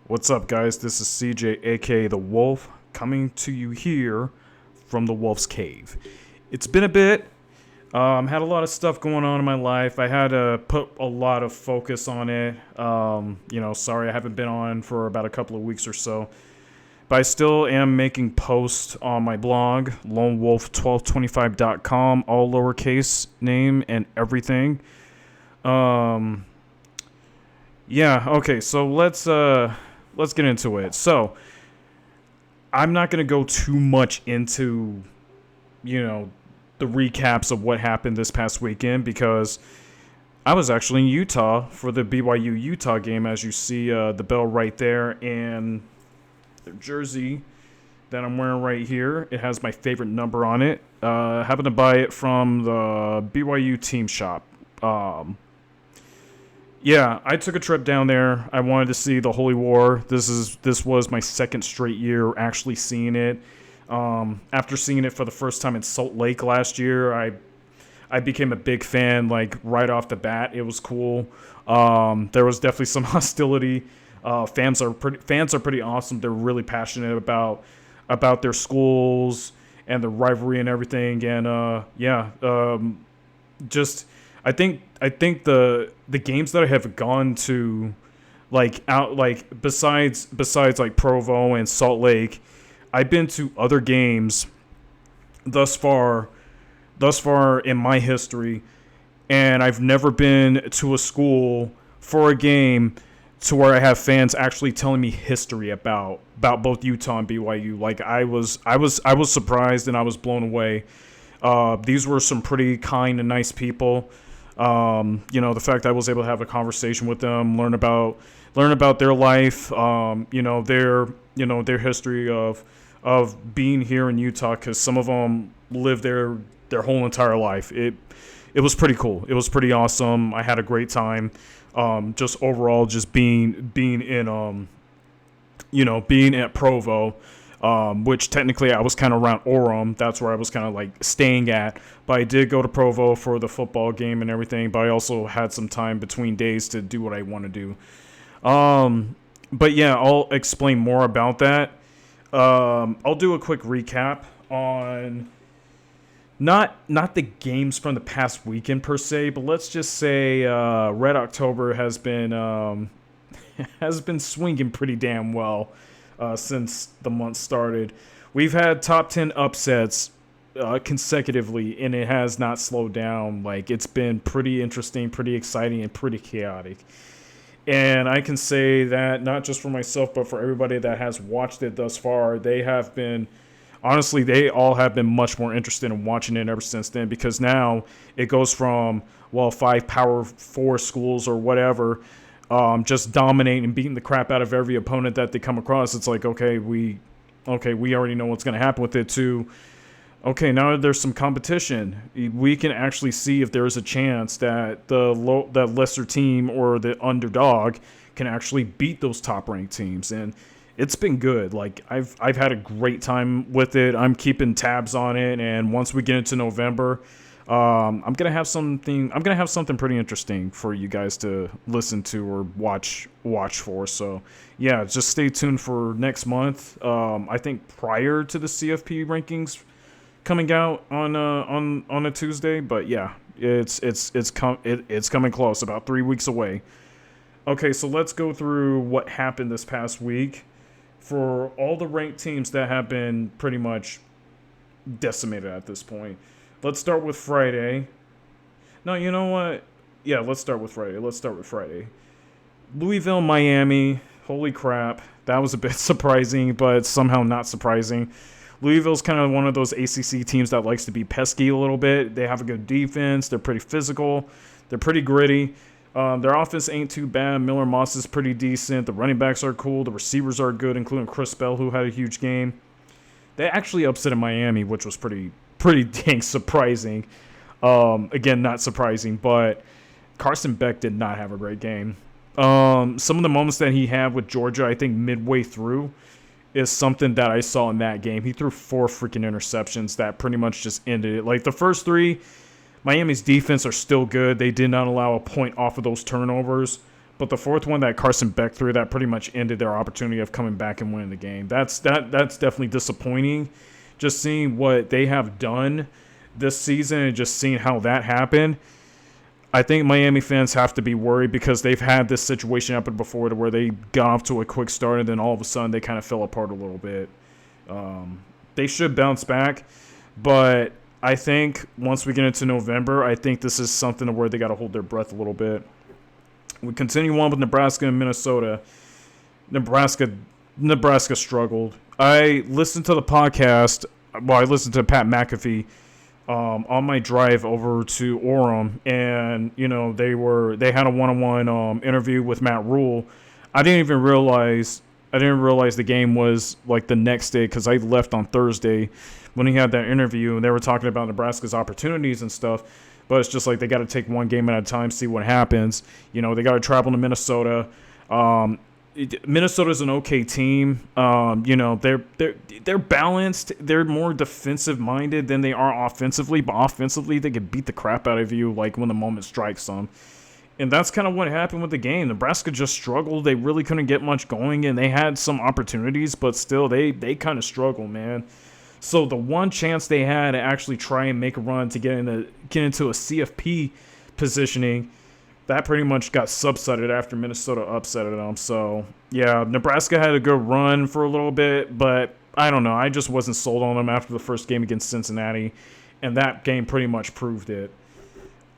What's up, guys? This is CJ, aka The Wolf, coming to you here from the Wolf's Cave. It's been a bit. Had a lot of stuff going on in my life. I had to put a lot of focus on it. Sorry I haven't been on for about a couple of weeks or so. But I still am making posts on my blog, lonewolf1225.com, all lowercase name and everything. Okay, so let's get into it. So, I'm not going to go too much into, the recaps of what happened this past weekend because I was actually in Utah for the BYU-Utah game, as you see the bell right there, and the jersey that I'm wearing right here, it has my favorite number on it. Happened to buy it from the BYU team shop. I took a trip down there. I wanted to see the Holy War. This was my second straight year actually seeing it. After seeing it for the first time in Salt Lake last year, I became a big fan like right off the bat. It was cool. There was definitely some hostility. Fans are pretty awesome. They're really passionate about their schools and the rivalry and everything. And I think the games that I have gone to, besides like Provo and Salt Lake, I've been to other games thus far in my history, and I've never been to a school for a game to where I have fans actually telling me history about both Utah and BYU. Like I was surprised and I was blown away. These were some pretty kind and nice people. The fact that I was able to have a conversation with them, learn about their life, their history of being here in Utah, because some of them lived their whole entire life. It was pretty cool. It was pretty awesome. I had a great time. Just overall, just being in being at Provo. Which technically I was kind of around Orem. That's where I was kind of like staying at. But I did go to Provo for the football game and everything. But I also had some time between days to do what I want to do. But yeah, I'll explain more about that. I'll do a quick recap on not the games from the past weekend per se, but let's just say Red October has been swinging pretty damn well. Since the month started. We've had top 10 upsets consecutively, and it has not slowed down. Like, it's been pretty interesting, pretty exciting, and pretty chaotic. And I can say that not just for myself, but for everybody that has watched it thus far, they all have been much more interested in watching it ever since then, because now it goes from, 5 Power 4 schools or whatever, just dominating and beating the crap out of every opponent that they come across. It's like, we already know what's going to happen with it too. Okay, now there's some competition. We can actually see if there's a chance that that lesser team or the underdog can actually beat those top ranked teams. And it's been good. Like I've had a great time with it. I'm keeping tabs on it. And once we get into November, I'm gonna have something pretty interesting for you guys to listen to or watch for. So yeah, just stay tuned for next month. I think prior to the CFP rankings coming out on a Tuesday, but yeah, it's coming close, about 3 weeks away. Okay, so let's go through what happened this past week for all the ranked teams that have been pretty much decimated at this point. Let's start with Friday. No, you know what? Yeah, let's start with Friday. Louisville, Miami. Holy crap. That was a bit surprising, but somehow not surprising. Louisville's kind of one of those ACC teams that likes to be pesky a little bit. They have a good defense. They're pretty physical. They're pretty gritty. Their offense ain't too bad. Miller Moss is pretty decent. The running backs are cool. The receivers are good, including Chris Bell, who had a huge game. They actually upset Miami, which was pretty dang surprising. Again, not surprising, but Carson Beck did not have a great game. Some of the moments that he had with Georgia, I think midway through, is something that I saw in that game. He threw 4 freaking interceptions that pretty much just ended it. Like the first 3, Miami's defense are still good. They did not allow a point off of those turnovers. But the fourth one that Carson Beck threw, that pretty much ended their opportunity of coming back and winning the game. That's definitely disappointing. Just seeing what they have done this season and just seeing how that happened. I think Miami fans have to be worried because they've had this situation happen before to where they got off to a quick start and then all of a sudden they kind of fell apart a little bit. They should bounce back, but I think once we get into November, I think this is something where they got to hold their breath a little bit. We continue on with Nebraska and Minnesota. Nebraska struggled. I listened to the podcast. Well, I listened to Pat McAfee on my drive over to Orem, and they had a one-on-one interview with Matt Rule. I didn't realize the game was like the next day because I left on Thursday when he had that interview, and they were talking about Nebraska's opportunities and stuff. But it's just like they got to take one game at a time, see what happens. They got to travel to Minnesota. Minnesota's an okay team. They're balanced. They're more defensive minded than they are offensively. But offensively, they can beat the crap out of you like when the moment strikes them. And that's kind of what happened with the game. Nebraska just struggled. They really couldn't get much going, and they had some opportunities, but still they kind of struggled, man. So the one chance they had to actually try and make a run to get into a CFP positioning, that pretty much got subsided after Minnesota upsetted them. So, yeah, Nebraska had a good run for a little bit, but I don't know. I just wasn't sold on them after the first game against Cincinnati, and that game pretty much proved it.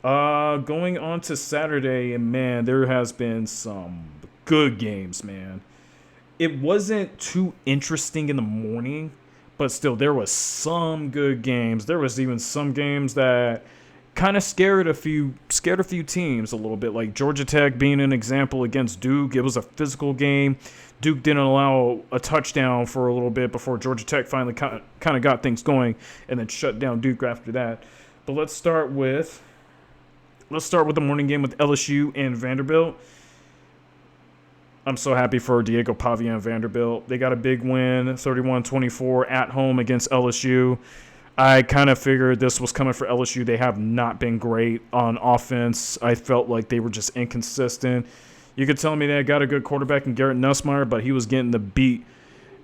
Going on to Saturday, and man, there has been some good games, man. It wasn't too interesting in the morning, but still, there was some good games. There was even some games that kind of scared a few teams a little bit, like Georgia Tech being an example against Duke. It was a physical game. Duke didn't allow a touchdown for a little bit before Georgia Tech finally kind of got things going and then shut down Duke after that. But let's start with the morning game with LSU and Vanderbilt. I'm so happy for Diego Pavia and Vanderbilt. They got a big win, 31-24 at home against LSU. I kind of figured this was coming for LSU. They have not been great on offense. I felt like they were just inconsistent. You could tell me they got a good quarterback in Garrett Nussmeier, but he was getting the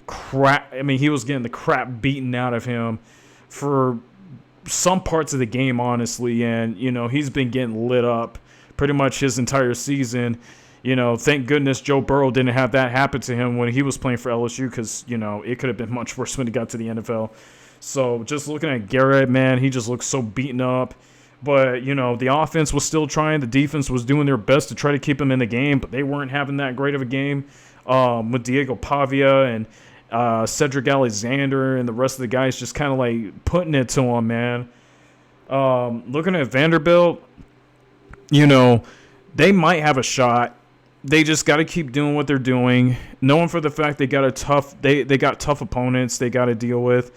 crap beaten out of him for some parts of the game, honestly. And, he's been getting lit up pretty much his entire season. Thank goodness Joe Burrow didn't have that happen to him when he was playing for LSU because, it could have been much worse when he got to the NFL. So just looking at Garrett, man, he just looks so beaten up. But, the offense was still trying. The defense was doing their best to try to keep him in the game, but they weren't having that great of a game with Diego Pavia and Cedric Alexander and the rest of the guys just kind of like putting it to him, man. Looking at Vanderbilt, they might have a shot. They just got to keep doing what they're doing, knowing for the fact they got tough opponents they got to deal with.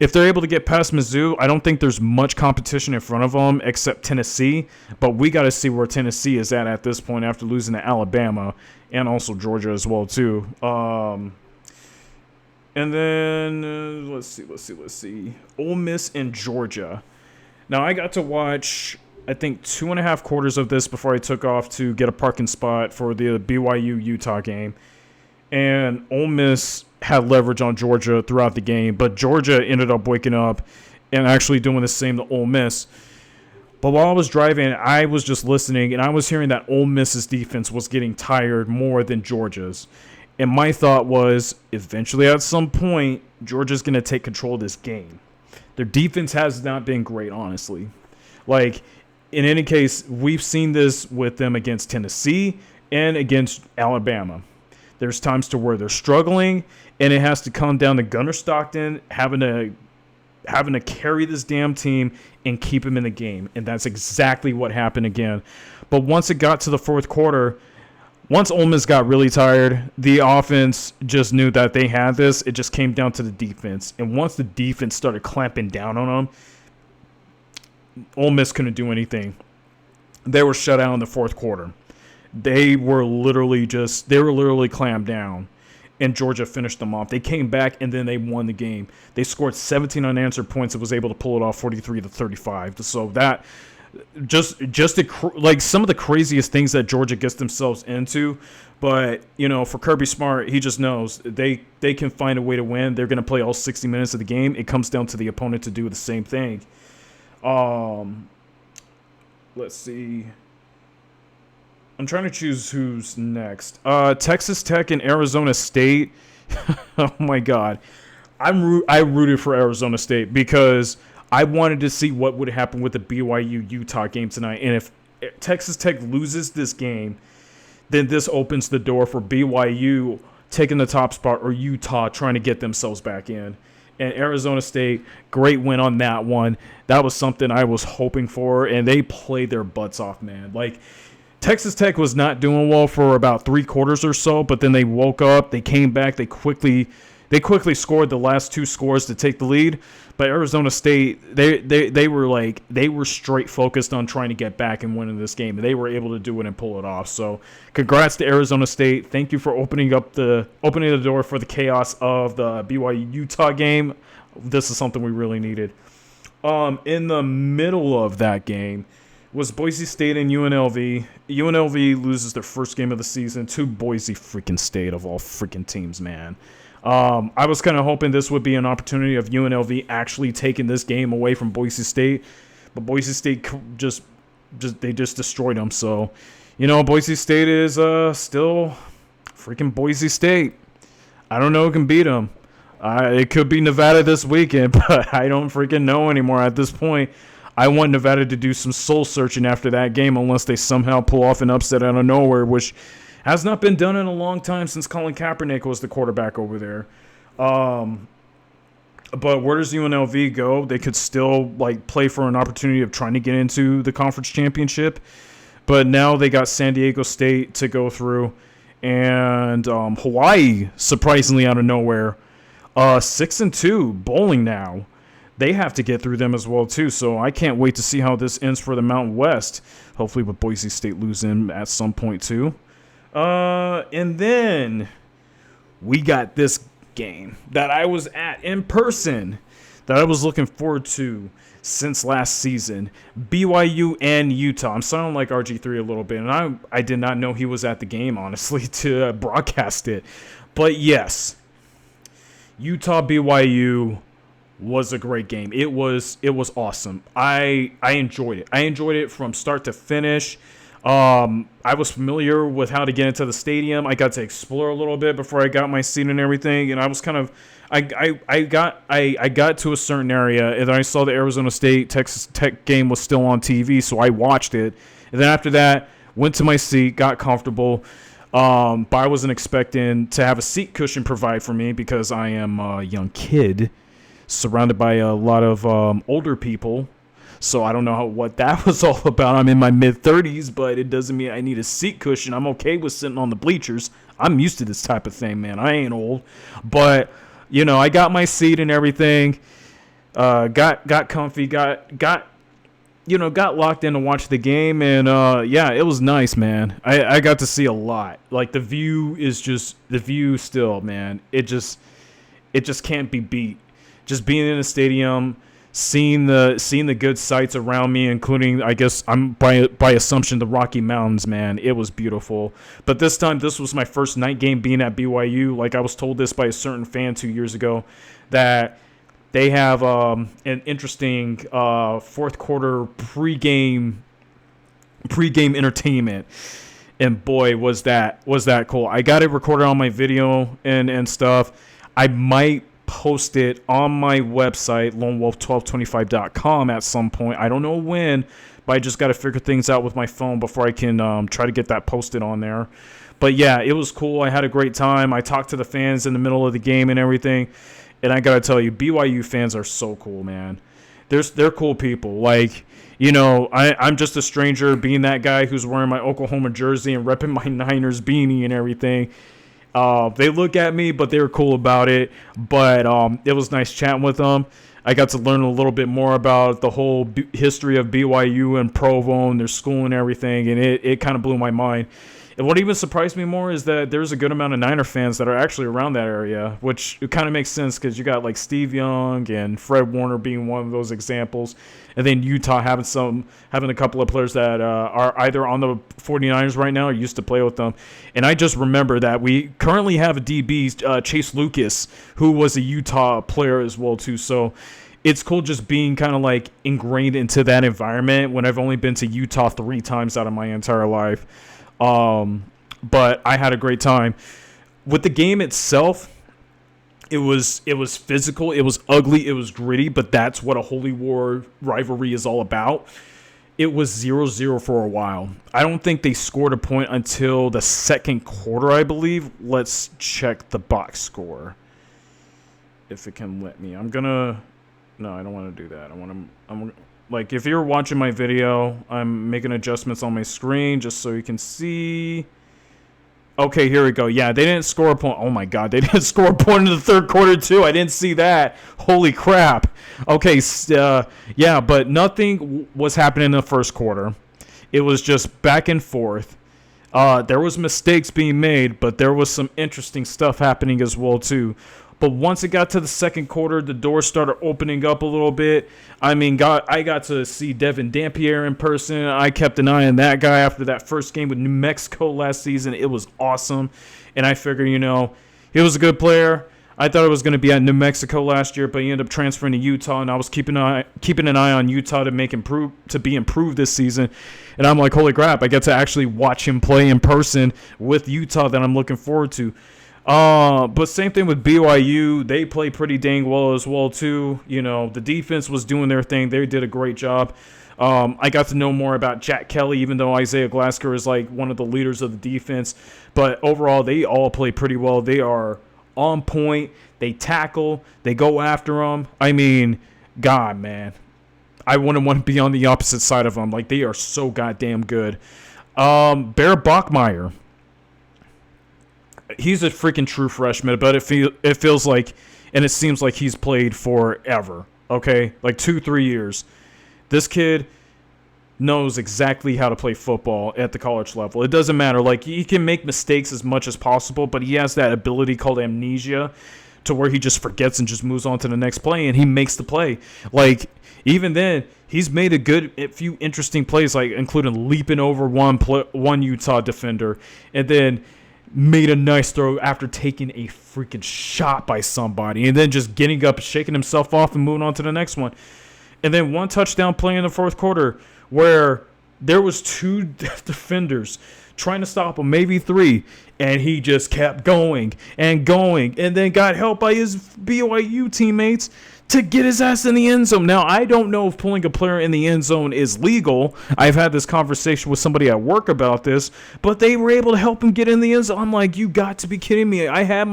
If they're able to get past Mizzou, I don't think there's much competition in front of them except Tennessee. But we got to see where Tennessee is at this point after losing to Alabama and also Georgia as well too. And then let's see. Ole Miss and Georgia. Now I got to watch, I think, 2.5 quarters of this before I took off to get a parking spot for the BYU-Utah game. And Ole Miss had leverage on Georgia throughout the game, but Georgia ended up waking up and actually doing the same to Ole Miss. But while I was driving, I was just listening, and I was hearing that Ole Miss's defense was getting tired more than Georgia's. And my thought was, eventually at some point, Georgia's going to take control of this game. Their defense has not been great, honestly. Like, in any case, we've seen this with them against Tennessee and against Alabama. There's times to where they're struggling, and it has to come down to Gunnar Stockton having to carry this damn team and keep him in the game. And that's exactly what happened again. But once it got to the fourth quarter, once Ole Miss got really tired, the offense just knew that they had this. It just came down to the defense. And once the defense started clamping down on them, Ole Miss couldn't do anything. They were shut out in the fourth quarter. They were literally clamped down, and Georgia finished them off. They came back, and then they won the game. They scored 17 unanswered points and was able to pull it off 43-35. So like some of the craziest things that Georgia gets themselves into. But for Kirby Smart, he just knows they can find a way to win. They're going to play all 60 minutes of the game. It comes down to the opponent to do the same thing. Let's see. I'm trying to choose who's next. Texas Tech and Arizona State. Oh my God, I rooted for Arizona State because I wanted to see what would happen with the BYU Utah game tonight. And if Texas Tech loses this game, then this opens the door for BYU taking the top spot or Utah trying to get themselves back in. And Arizona State, great win on that one. That was something I was hoping for, and they played their butts off, man. Like, Texas Tech was not doing well for about 3 quarters or so, but then they woke up, they came back, they quickly scored the last 2 scores to take the lead. But Arizona State, they were straight focused on trying to get back and winning this game, and they were able to do it and pull it off. So, congrats to Arizona State. Thank you for opening the door for the chaos of the BYU Utah game. This is something we really needed. In the middle of that game was Boise State and UNLV. UNLV loses their first game of the season to Boise freaking State, of all freaking teams, man. I was kind of hoping this would be an opportunity of UNLV actually taking this game away from Boise State, but Boise State just destroyed them. So, Boise State is still freaking Boise State. I don't know who can beat them. It could be Nevada this weekend, but I don't freaking know anymore at this point. I want Nevada to do some soul searching after that game unless they somehow pull off an upset out of nowhere, which has not been done in a long time since Colin Kaepernick was the quarterback over there. But where does UNLV go? They could still play for an opportunity of trying to get into the conference championship. But now they got San Diego State to go through. And Hawaii, surprisingly out of nowhere, 6-2, bowling now. They have to get through them as well, too. So I can't wait to see how this ends for the Mountain West. Hopefully with Boise State losing at some point, too. And then we got this game that I was at in person that I was looking forward to since last season. BYU and Utah. I'm sounding like RG3 a little bit, and I did not know he was at the game, honestly, to broadcast it. But yes, Utah BYU was a great game. It was awesome. I enjoyed it. I enjoyed it from start to finish. I was familiar with how to get into the stadium. I got to explore a little bit before I got my seat and everything, and I was kind of I got to a certain area, and then I saw the Arizona State Texas Tech game was still on TV, so I watched it. And then after that, went to my seat, got comfortable. But I wasn't expecting to have a seat cushion provided for me because I am a young kid surrounded by a lot of older people. So I don't know what that was all about. I'm in my mid-30s, but it doesn't mean I need a seat cushion. I'm okay with sitting on the bleachers. I'm used to this type of thing, man. I ain't old. But, I got my seat and everything. Got comfy, got locked in to watch the game. And, it was nice, man. I got to see a lot. The view still, man. It just can't be beat. Just being in a stadium, seeing the good sights around me, including, I guess, I'm by assumption, the Rocky Mountains, man. It was beautiful. But this time, this was my first night game being at BYU. I was told this by a certain fan 2 years ago, that they have an interesting fourth quarter pregame entertainment. And boy, was that cool. I got it recorded on my video and stuff. I might post it on my website, lonewolf1225.com, at some point. I don't know when, but I just got to figure things out with my phone before I can try to get that posted on there. But yeah, it was cool. I had a great time. I talked to the fans in the middle of the game and everything. And I got to tell you, BYU fans are so cool, man. They're cool people. I'm just a stranger being that guy who's wearing my Oklahoma jersey and repping my Niners beanie and everything. They look at me, but they were cool about it. But it was nice chatting with them. I got to learn a little bit more about the whole history of BYU and Provo and their school and everything, and it kind of blew my mind. And what even surprised me more is that there's a good amount of Niner fans that are actually around that area, which it kind of makes sense because you got like Steve Young and Fred Warner being one of those examples. And then Utah having a couple of players that are either on the 49ers right now or used to play with them. And I just remember that we currently have a DB, Chase Lucas, who was a Utah player as well too. So it's cool just being kind of like ingrained into that environment when I've only been to Utah 3 times out of my entire life. But I had a great time. With the game itself, it was physical, it was ugly, it was gritty, but that's what a Holy War rivalry is all about. It was 0-0 for a while. I don't think they scored a point until the second quarter, I believe. Let's check the box score. If it can let me. No, I don't want to do that. I'm like, if you're watching my video, I'm making adjustments on my screen just so you can see. Okay, here we go. Yeah, they didn't score a point. Oh my God, they didn't score a point in the third quarter too. I didn't see that. Holy crap. Okay, yeah, but nothing was happening in the first quarter. It was just back and forth. There was mistakes being made, but there was some interesting stuff happening as well too. But once it got to the second quarter, the doors started opening up a little bit. I mean, I got to see Devin Dampier in person. I kept an eye on that guy after that first game with New Mexico last season. It was awesome. And I figured, he was a good player. I thought it was going to be at New Mexico last year, but he ended up transferring to Utah, and I was keeping an eye on Utah to be improved this season. And I'm like, holy crap, I get to actually watch him play in person with Utah that I'm looking forward to. But same thing with BYU. They play pretty dang well as well too. The defense was doing their thing. They did a great job. I got to know more about Jack Kelly, even though Isaiah Glasgow is like one of the leaders of the defense. But overall, they all play pretty well. They are on point. They tackle. They go after them. I mean, God, man. I wouldn't want to be on the opposite side of them. Like, they are so goddamn good. Bear Bachmeier. He's a freaking true freshman, but it feels like, and it seems like he's played forever, okay? Like 2-3 years. This kid knows exactly how to play football at the college level. It doesn't matter. Like, he can make mistakes as much as possible, but he has that ability called amnesia to where he just forgets and just moves on to the next play, and he makes the play. Like, even then, he's made a few interesting plays, like including leaping over one Utah defender, and then made a nice throw after taking a freaking shot by somebody, and then just getting up, shaking himself off, and moving on to the next one. And then one touchdown play in the fourth quarter where there was 2 defenders trying to stop him, maybe 3, and he just kept going, and then got help by his BYU teammates to get his ass in the end zone. Now, I don't know if pulling a player in the end zone is legal. I've had this conversation with somebody at work about this, but they were able to help him get in the end zone. I'm like, you got to be kidding me. I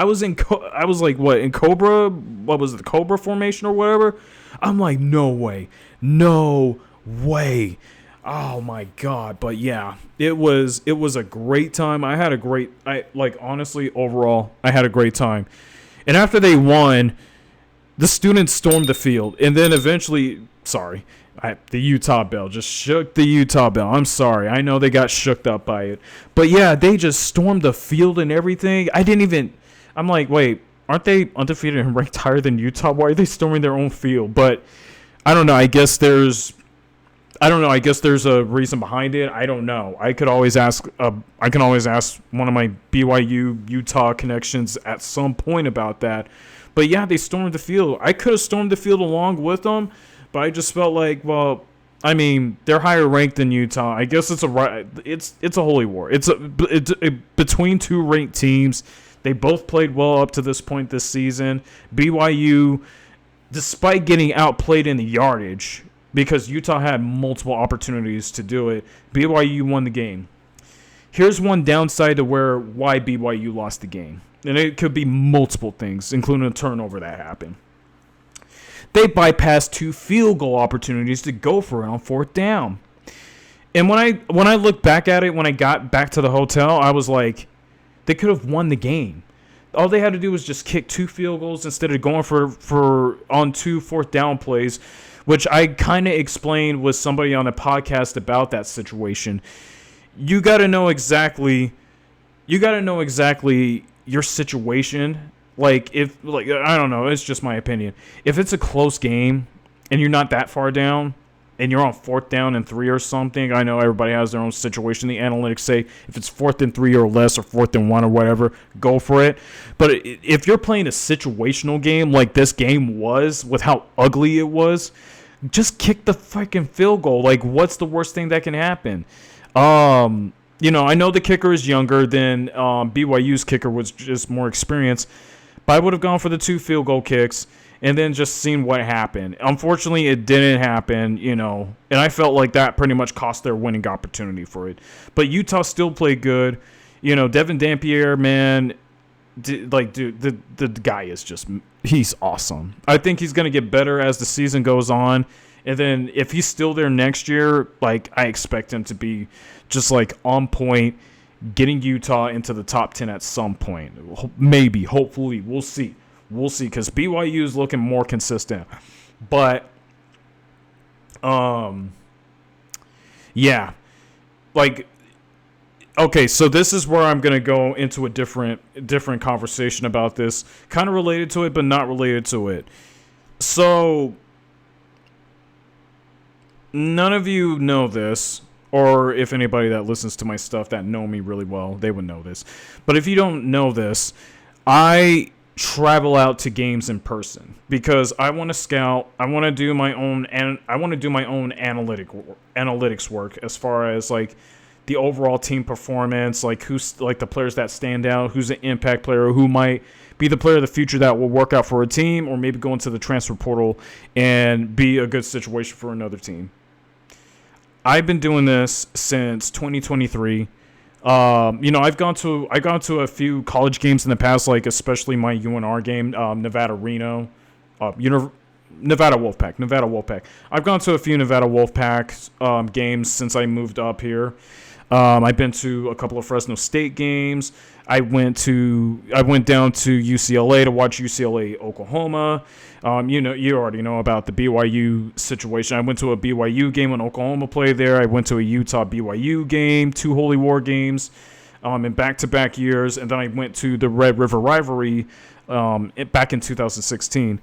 was like, what, in Cobra? What was it, the Cobra formation or whatever? I'm like, no way. Oh my God. But yeah, it was a great time. Honestly, overall, I had a great time. And after they won, the students stormed the field, and then eventually, the Utah Bell just shook the Utah Bell. I'm sorry. I know they got shook up by it. But yeah, they just stormed the field and everything. I'm like, wait, aren't they undefeated and ranked higher than Utah? Why are they storming their own field? But I don't know. I guess there's a reason behind it. I don't know. I can always ask one of my BYU Utah connections at some point about that. But yeah, they stormed the field. I could have stormed the field along with them, but I just felt like, well, I mean, they're higher ranked than Utah. I guess it's a holy war. It's between 2 ranked teams. They both played well up to this point this season. BYU, despite getting outplayed in the yardage, because Utah had multiple opportunities to do it, BYU won the game. Here's one downside to why BYU lost the game. And it could be multiple things, including a turnover that happened. They bypassed 2 field goal opportunities to go for it on 4th down. And when I look back at it, when I got back to the hotel, I was like, they could have won the game. All they had to do was just kick 2 field goals instead of going on 2 4th down plays, which I kind of explained with somebody on a podcast about that situation. you got to know exactly your situation. Like, if, like, I don't know, it's just my opinion. If it's a close game and you're not that far down and you're on 4th down and 3 or something, I know everybody has their own situation. The analytics say if it's 4th and 3 or less, or 4th and 1 or whatever, go for it. But if you're playing a situational game like this game was, with how ugly it was, just kick the fucking field goal. Like, what's the worst thing that can happen? I know the kicker is younger than BYU's kicker was just more experienced, but I would have gone for the 2 field goal kicks and then just seen what happened. Unfortunately, it didn't happen, and I felt like that pretty much cost their winning opportunity for it. But Utah still played good. Devin Dampier, man, dude, the guy is just, he's awesome. I think he's going to get better as the season goes on. And then if he's still there next year, like, I expect him to be just, like, on point, getting Utah into the top 10 at some point. Maybe, hopefully. We'll see. Because BYU is looking more consistent. But, yeah. Like, okay, so this is where I'm going to go into a different conversation about this. Kind of related to it, but not related to it. So, none of you know this, or if anybody that listens to my stuff that know me really well, they would know this. But if you don't know this, I travel out to games in person because I want to scout. I want to do my own analytics work as far as, like, the overall team performance, like who's, like, the players that stand out, who's an impact player, who might be the player of the future that will work out for a team, or maybe go into the transfer portal and be a good situation for another team. I've been doing this since 2023. I've gone to a few college games in the past, like especially my UNR game, Nevada Reno, Nevada Wolfpack. I've gone to a few Nevada Wolfpack games since I moved up here. I've been to a couple of Fresno State games. I went down to UCLA to watch UCLA Oklahoma. You already know about the BYU situation. I went to a BYU game when Oklahoma played there. I went to a Utah BYU game, 2 Holy War games, in back-to-back years, and then I went to the Red River Rivalry back in 2016.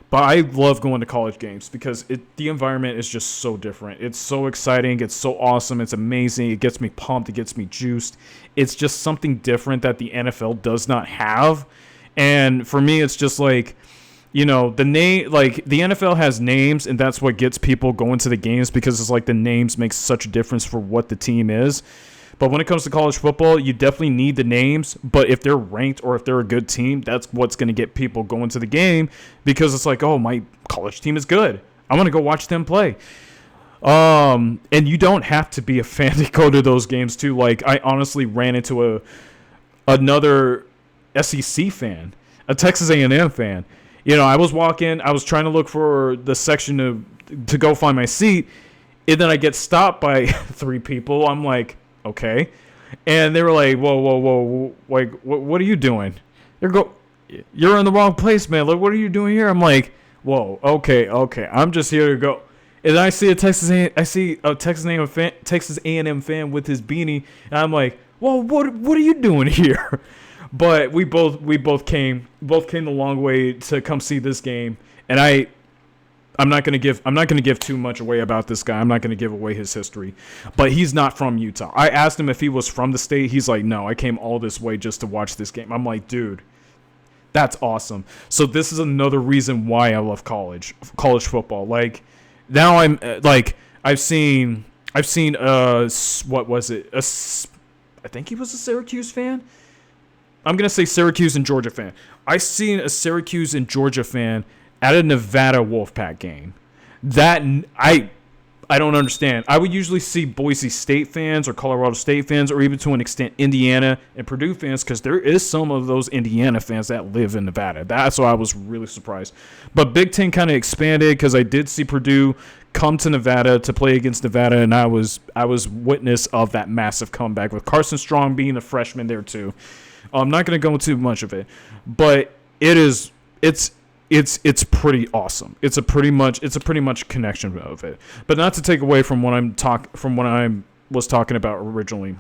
But I love going to college games because the environment is just so different. It's so exciting. It's so awesome. It's amazing. It gets me pumped. It gets me juiced. It's just something different that the NFL does not have. And for me, it's just like, the NFL has names, and that's what gets people going to the games because it's like the names make such a difference for what the team is. But when it comes to college football, you definitely need the names. But if they're ranked or if they're a good team, that's what's going to get people going to the game because it's like, oh, my college team is good. I want to go watch them play. And you don't have to be a fan to go to those games too. Like, I honestly ran into another SEC fan, a Texas A&M fan. I was trying to look for the section to go find my seat, and then I get stopped by 3 people. I'm like, okay. And they were like, whoa, like, what are you doing? You're in the wrong place, man. Like, what are you doing here? I'm like, whoa, okay. I'm just here to go. And then I see a Texas A&M fan with his beanie, and I'm like, well, what are you doing here? But we both came the long way to come see this game, and I'm not gonna give too much away about this guy. I'm not gonna give away his history, but he's not from Utah. I asked him if he was from the state. He's like, no, I came all this way just to watch this game. I'm like, dude, that's awesome. So this is another reason why I love college football. Like, now I'm like, I've seen what was it? I think he was a Syracuse fan. I'm going to say Syracuse and Georgia fan. I seen a Syracuse and Georgia fan at a Nevada Wolfpack game. That I don't understand. I would usually see Boise State fans or Colorado State fans or even to an extent Indiana and Purdue fans because there is some of those Indiana fans that live in Nevada. That's why I was really surprised. But Big Ten kind of expanded because I did see Purdue come to Nevada to play against Nevada, and I was witness of that massive comeback with Carson Strong being a freshman there too. I'm not going to go into much of it, but it's pretty awesome. It's a pretty much connection of it. But not to take away from what I'm was talking about originally.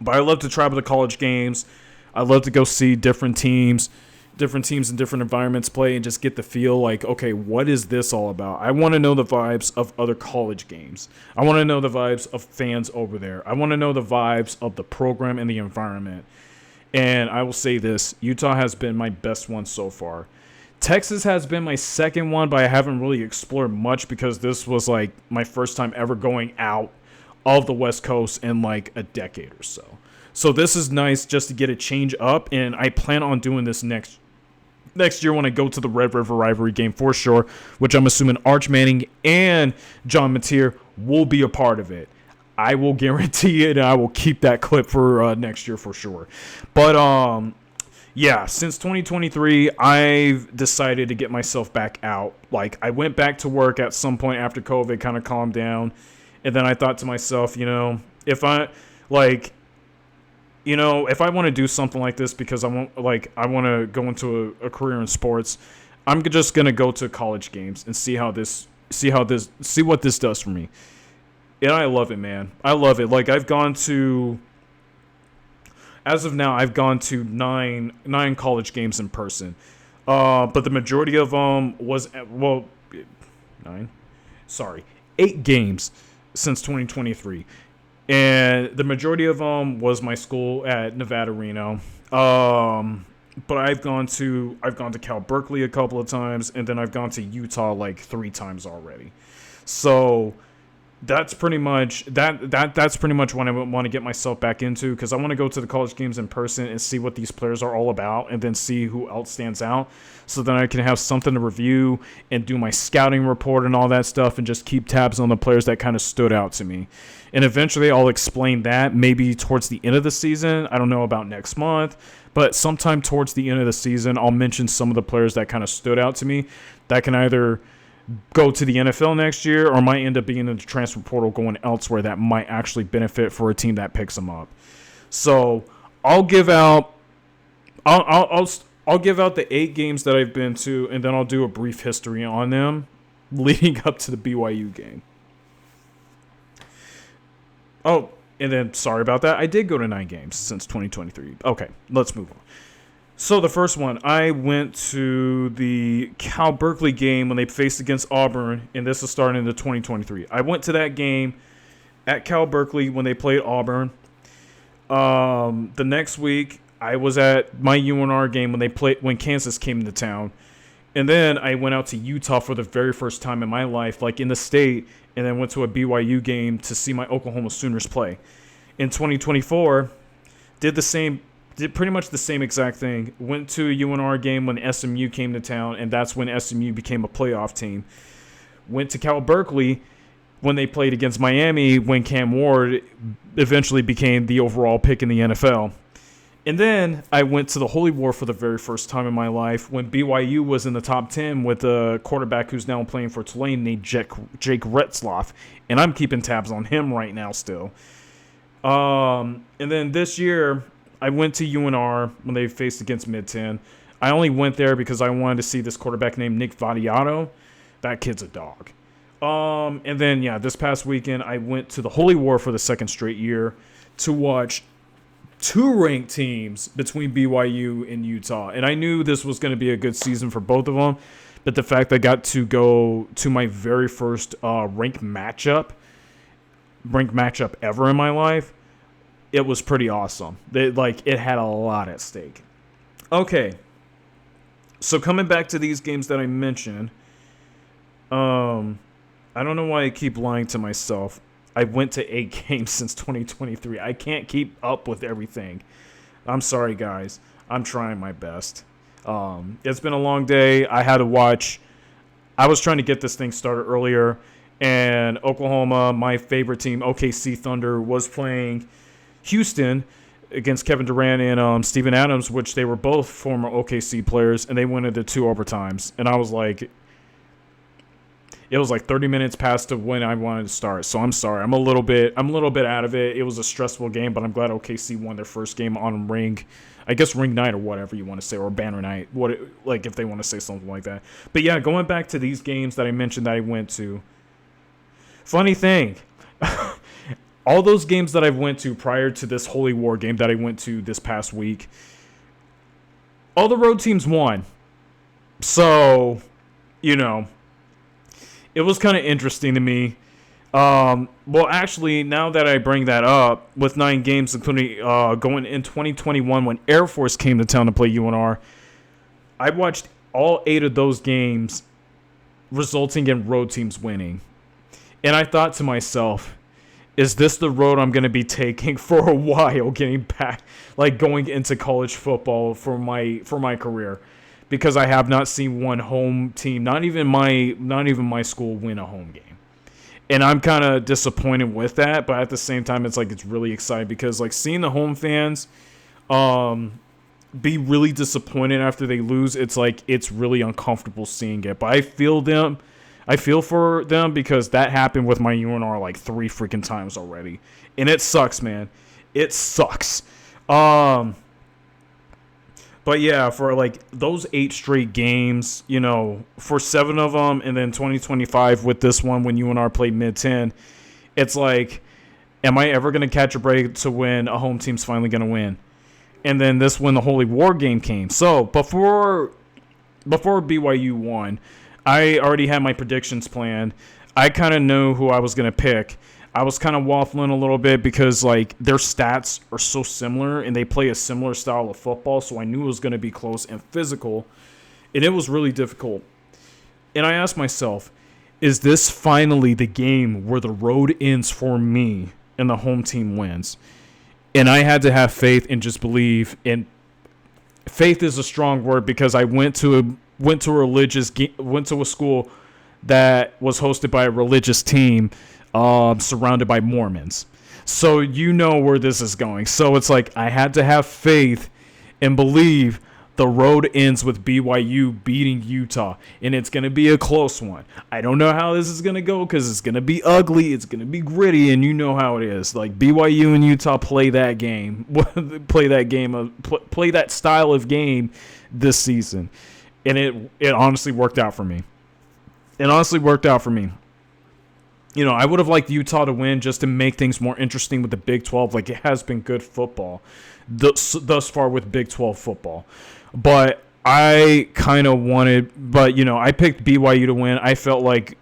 But I love to travel to college games. I love to go see different teams in different environments play and just get the feel like, okay, what is this all about? I want to know the vibes of other college games. I want to know the vibes of fans over there. I want to know the vibes of the program and the environment. And I will say this, Utah has been my best one so far. Texas has been my second one, but I haven't really explored much because this was like my first time ever going out of the West Coast in like a decade or so. So this is nice just to get a change up, and I plan on doing this next year when I go to the Red River Rivalry game for sure, which I'm assuming Arch Manning and John Mateer will be a part of it. I will guarantee it, and I will keep that clip for next year for sure. But yeah, since 2023, I've decided to get myself back out. Like, I went back to work at some point after COVID kind of calmed down, and then I thought to myself, if I want to do something like this because I want to go into a career in sports, I'm just gonna go to college games and see what this does for me. And I love it, man. I love it. Like, as of now, I've gone to nine college games in person. But the majority of them was 8 games since 2023. And the majority of them was my school at Nevada, Reno. But I've gone to Cal Berkeley a couple of times, and then I've gone to Utah like 3 times already. So that's pretty much that's pretty much what I want to get myself back into, because I want to go to the college games in person and see what these players are all about, and then see who else stands out, so then I can have something to review and do my scouting report and all that stuff, and just keep tabs on the players that kind of stood out to me. And eventually I'll explain that maybe towards the end of the season. I don't know about next month, but sometime towards the end of the season, I'll mention some of the players that kind of stood out to me that can either go to the NFL next year or might end up being in the transfer portal going elsewhere that might actually benefit for a team that picks them up. So I'll give out the 8 games that I've been to, and then I'll do a brief history on them leading up to the BYU game. Oh, and then, sorry about that, I did go to 9 games since 2023. Okay, let's move on. So the first one, I went to the Cal Berkeley game when they faced against Auburn, and this is starting in the 2023. I went to that game at Cal Berkeley when they played Auburn. The next week, I was at my UNR game when Kansas came into town. And then I went out to Utah for the very first time in my life, like in the state, and then went to a BYU game to see my Oklahoma Sooners play. In 2024, did pretty much the same exact thing. Went to a UNR game when SMU came to town, and that's when SMU became a playoff team. Went to Cal Berkeley when they played against Miami, when Cam Ward eventually became the overall pick in the NFL. And then I went to the Holy War for the very first time in my life when BYU was in the top 10 with a quarterback who's now playing for Tulane named Jake Retzloff. And I'm keeping tabs on him right now still. And then this year, I went to UNR when they faced against Mid-10. I only went there because I wanted to see this quarterback named Nick Vattiato. That kid's a dog. And then, this past weekend, I went to the Holy War for the second straight year to watch 2 ranked teams between BYU and Utah. And I knew this was going to be a good season for both of them. But the fact that I got to go to my very first ranked matchup ever in my life, it was pretty awesome. It had a lot at stake. Okay. So coming back to these games that I mentioned, I don't know why I keep lying to myself. I went to 8 games since 2023. I can't keep up with everything. I'm sorry, guys. I'm trying my best. It's been a long day. I was trying to get this thing started earlier, and Oklahoma, my favorite team, OKC Thunder, was playing Houston against Kevin Durant and Steven Adams, which they were both former OKC players, and they went into 2 overtimes. And I was like, it was like 30 minutes past of when I wanted to start. So I'm sorry. I'm a little bit out of it. It was a stressful game, but I'm glad OKC won their first game on ring night or whatever you want to say, or banner night. If they want to say something like that. But yeah, going back to these games that I mentioned that I went to. Funny thing, all those games that I went to prior to this Holy War game that I went to this past week, all the road teams won. So, it was kind of interesting to me. Well, actually, now that I bring that up, with 9 games, including going in 2021 when Air Force came to town to play UNR, I watched all 8 of those games resulting in road teams winning. And I thought to myself, is this the road I'm going to be taking for a while, getting back, like going into college football for my career? Because I have not seen one home team, not even my school, win a home game. And I'm kind of disappointed with that, but at the same time, it's like it's really exciting because like seeing the home fans be really disappointed after they lose, it's like it's really uncomfortable seeing it. But I feel for them because that happened with my UNR like 3 freaking times already. And it sucks, man. It sucks. But yeah, for like those 8 straight games, for 7 of them, and then 2025 with this one when UNR played mid-10, it's like, am I ever going to catch a break to when a home team's finally going to win? And then this when the Holy War game came. So before BYU won, I already had my predictions planned. I kind of knew who I was going to pick. I was kind of waffling a little bit because like their stats are so similar and they play a similar style of football, so I knew it was going to be close and physical, and it was really difficult. And I asked myself, is this finally the game where the road ends for me and the home team wins? And I had to have faith and just believe. And faith is a strong word because I went to a school that was hosted by a religious team, surrounded by Mormons. So you know where this is going. So it's like I had to have faith and believe the road ends with BYU beating Utah. And it's going to be a close one. I don't know how this is going to go because it's going to be ugly. It's going to be gritty. And you know how it is. Like BYU and Utah play that game. play that style of game this season. And it honestly worked out for me. I would have liked Utah to win just to make things more interesting with the Big 12. Like, it has been good football thus far with Big 12 football. But I kind of wanted – I picked BYU to win. I felt like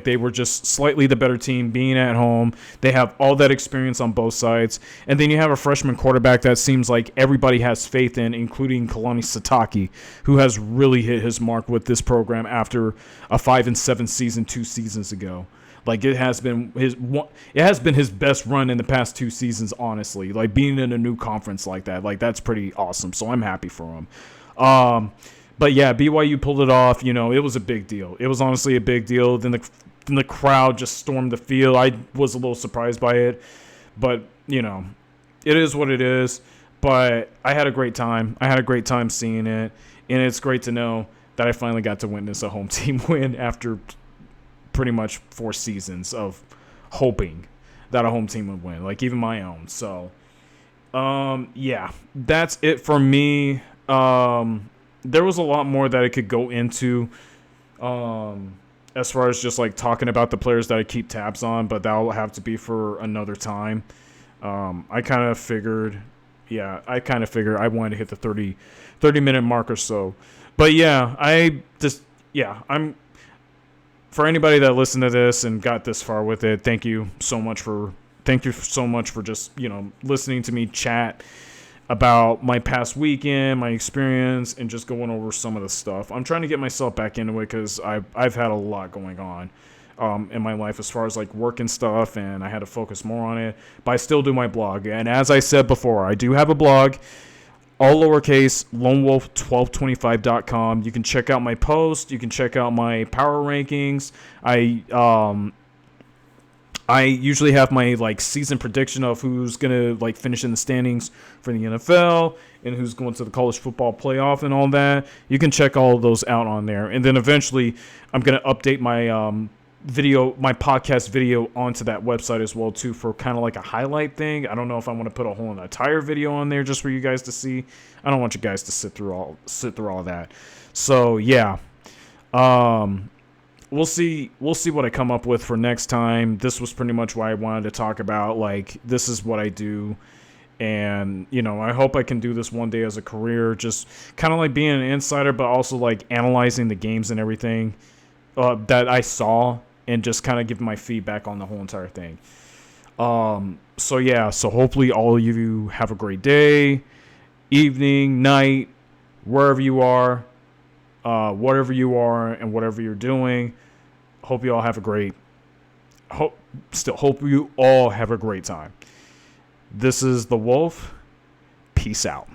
they were just slightly the better team being at home. They have all that experience on both sides. And then you have a freshman quarterback that seems like everybody has faith in, including Kalani Sitake, who has really hit his mark with this program after a 5-7 season 2 seasons ago. Like, it has been his best run in the past 2 seasons, honestly. Like, being in a new conference like that, like, that's pretty awesome. So I'm happy for him. But yeah, BYU pulled it off. It was a big deal. It was honestly a big deal. Then the crowd just stormed the field. I was a little surprised by it, but it is what it is. But I had a great time. Seeing it, and it's great to know that I finally got to witness a home team win after pretty much 4 seasons of hoping that a home team would win, like even my own. So, yeah, that's it for me. There was a lot more that I could go into as far as just like talking about the players that I keep tabs on, but that'll have to be for another time. I kind of figured I wanted to hit the 30-minute mark or so. But yeah, I'm for anybody that listened to this and got this far with it, thank you so much for just, listening to me chat about my past weekend, my experience, and just going over some of the stuff. I'm trying to get myself back into it because I've had a lot going on in my life as far as like work and stuff, and I had to focus more on it. But I still do my blog. And as I said before, I do have a blog, all lowercase, lonewolf1225.com. You can check out my posts. You can check out my power rankings. I usually have my like season prediction of who's gonna like finish in the standings for the NFL and who's going to the college football playoff and all that. You can check all of those out on there. And then eventually I'm gonna update my my podcast video onto that website as well too, for kind of like a highlight thing. I don't know if I want to put a whole entire video on there just for you guys to see. I don't want you guys to sit through all that. So yeah, we'll see what I come up with for next time. This was pretty much what I wanted to talk about. Like, this is what I do. And, you know, I hope I can do this one day as a career, just kind of like being an insider, but also like analyzing the games and everything that I saw, and just kind of give my feedback on the whole entire thing. So yeah, so hopefully all of you have a great day, evening, night, wherever you are, whatever you are and whatever you're doing. Hope you all have a great, hope you all have a great time. This is The Wolf. Peace out.